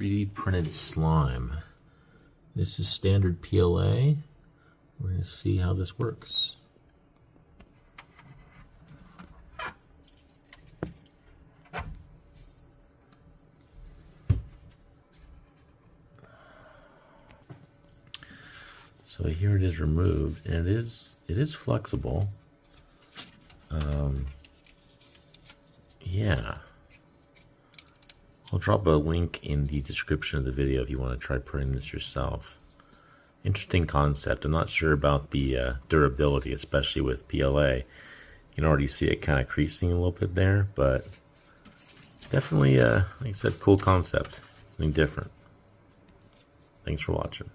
3D printed slime. This is standard PLA. We're going to see how this works. So here it is removed, and it is flexible. Yeah. I'll drop a link in the description of the video if you want to try printing this yourself. Interesting concept. I'm not sure about the durability, especially with PLA. You can already see it kind of creasing a little bit there, but definitely, like I said, cool concept. Something different. Thanks for watching.